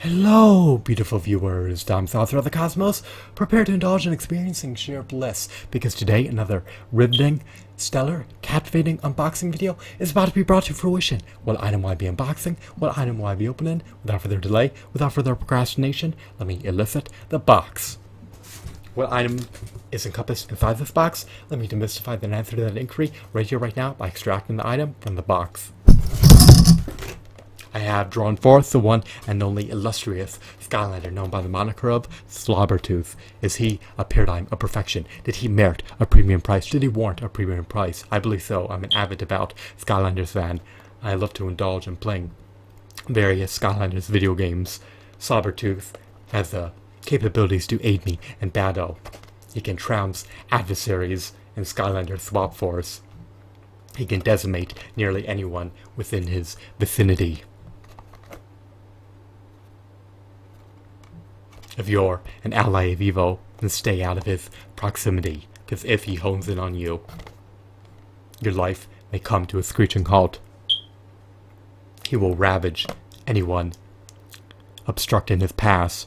Hello, beautiful viewers. I'm South throughout the cosmos. Prepare to indulge in experiencing sheer bliss, because today another riveting, stellar, captivating unboxing video is about to be brought to fruition. What item will I be unboxing? What item will I be opening? Without further delay, without further procrastination, let me elicit the box. What item is encompassed inside this box? Let me demystify the answer to that inquiry right here, right now, by extracting the item from the box. I have drawn forth the one and only illustrious Skylander known by the moniker of Slobber. Is he a paradigm of perfection? Did he merit a premium price? Did he warrant a premium price? I believe so. I'm an avid devout Skylanders fan. I love to indulge in playing various Skylanders video games. Slobber has the capabilities to aid me in battle. He can trounce adversaries in Skylander Swap Force. He can decimate nearly anyone within his vicinity. If you're an ally of evil, then stay out of his proximity, because if he hones in on you, your life may come to a screeching halt. He will ravage anyone obstructing his path.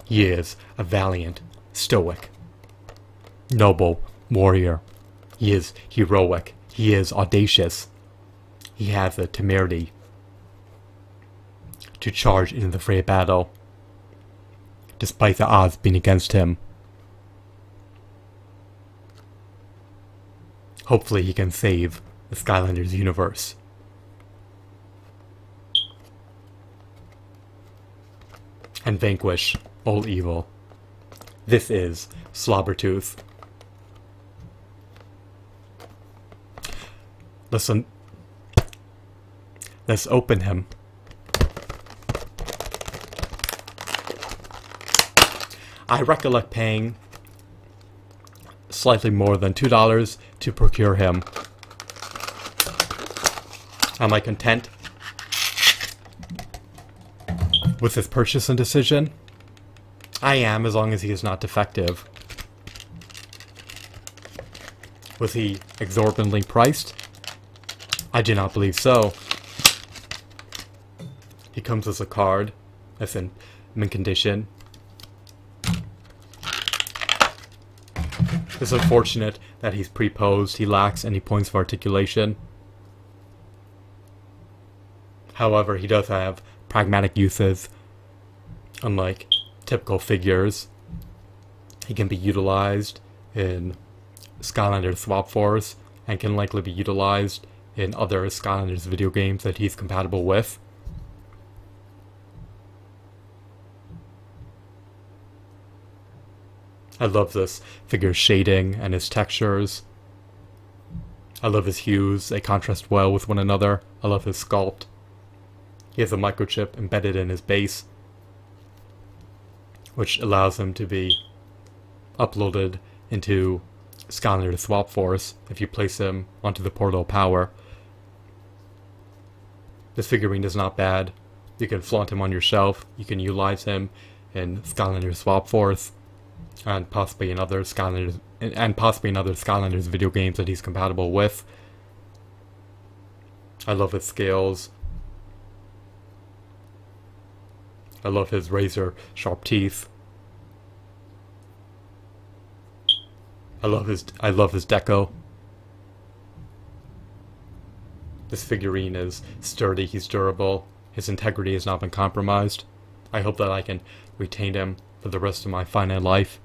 He is a valiant, stoic, noble warrior. He is heroic. He is audacious. He has the temerity to charge into the fray of battle, despite the odds being against him. Hopefully he can save the Skylanders universe. And vanquish all evil. This is Slobbertooth. Listen. Let's open him. I recollect paying slightly more than $2 to procure him. Am I content with this purchase and decision? I am, as long as he is not defective. Was he exorbitantly priced? I do not believe so. He comes as a card, that's in mint condition. It's unfortunate that he's pre-posed. He lacks any points of articulation. However, he does have pragmatic uses. Unlike typical figures, he can be utilized in Skylanders Swap Force and can likely be utilized in other Skylanders video games that he's compatible with. I love this figure's shading and his textures. I love his hues, they contrast well with one another. I love his sculpt. He has a microchip embedded in his base, which allows him to be uploaded into Skylanders Swap Force if you place him onto the portal of power. This figurine is not bad. You can flaunt him on your shelf. You can utilize him in Skylanders Swap Force. And possibly in other Skylanders, video games that he's compatible with. I love his scales. I love his razor sharp teeth. I love his deco. This figurine is sturdy. He's durable. His integrity has not been compromised. I hope that I can retain him for the rest of my finite life.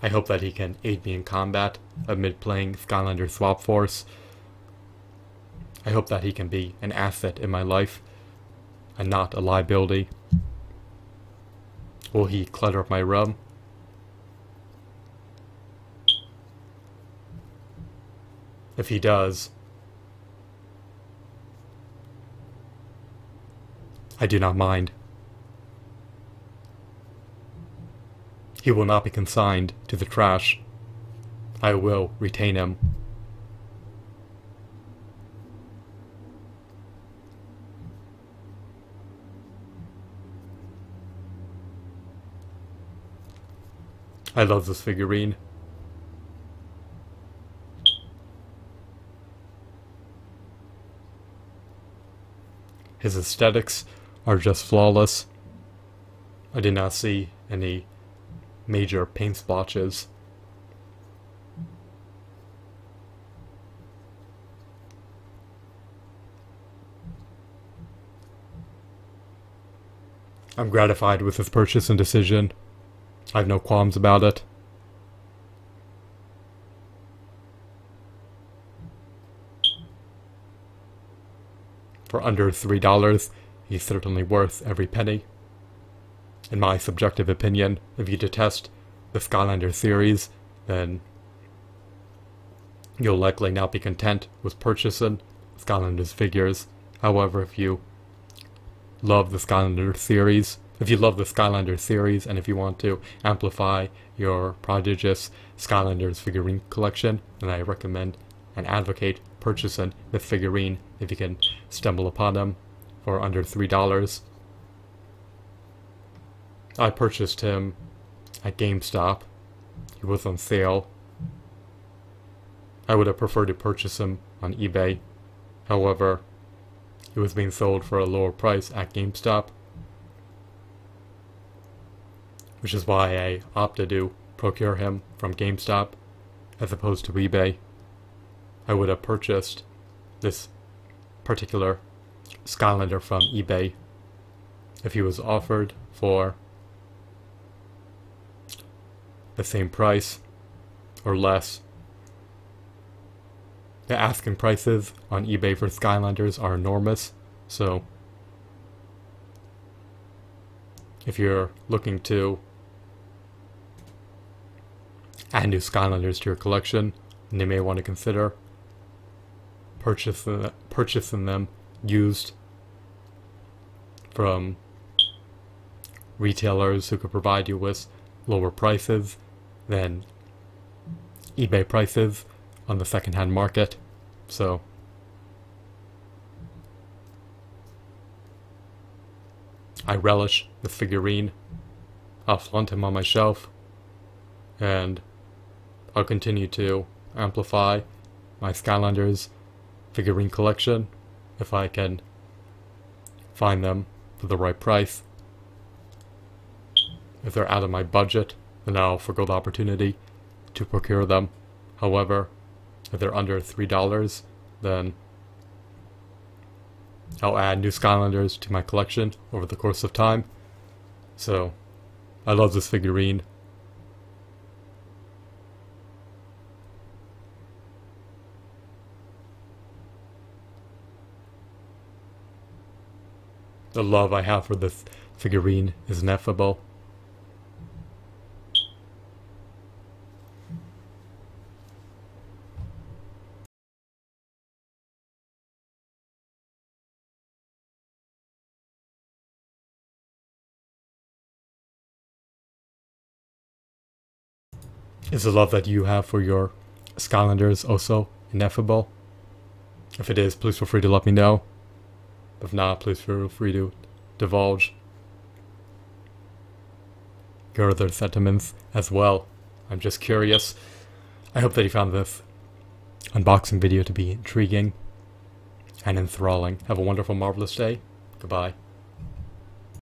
I hope that he can aid me in combat amid playing Skylanders Swap Force. I hope that he can be an asset in my life and not a liability. Will he clutter up my room? If he does, I do not mind. He will not be consigned to the trash. I will retain him. I love this figurine. His aesthetics are just flawless. I did not see any major paint splotches. I'm gratified with this purchase and decision. I have no qualms about it. For under $3, he's certainly worth every penny. In my subjective opinion, if you detest the Skylanders series, then you'll likely not be content with purchasing Skylanders figures. However, if you love the Skylanders series, and if you want to amplify your prodigious Skylanders figurine collection, then I recommend and advocate purchasing this figurine if you can stumble upon them for under $3. I purchased him at GameStop. He was on sale. I would have preferred to purchase him on eBay. However, he was being sold for a lower price at GameStop, which is why I opted to procure him from GameStop as opposed to eBay. I would have purchased this particular Skylander from eBay if he was offered for the same price or less. The asking prices on eBay for Skylanders are enormous, so if you're looking to add new Skylanders to your collection, then you may want to consider purchasing them used from retailers who could provide you with lower prices than eBay prices on the secondhand market. So I relish this figurine. I'll flaunt him on my shelf, and I'll continue to amplify my Skylanders figurine collection if I can find them for the right price. If they're out of my budget, then I'll forgo the opportunity to procure them. However, if they're under $3, then I'll add new Skylanders to my collection over the course of time. So, I love this figurine. The love I have for this figurine is ineffable. Is the love that you have for your Skylanders also ineffable? If it is, please feel free to let me know. If not, please feel free to divulge your other sentiments as well. I'm just curious. I hope that you found this unboxing video to be intriguing and enthralling. Have a wonderful, marvelous day. Goodbye.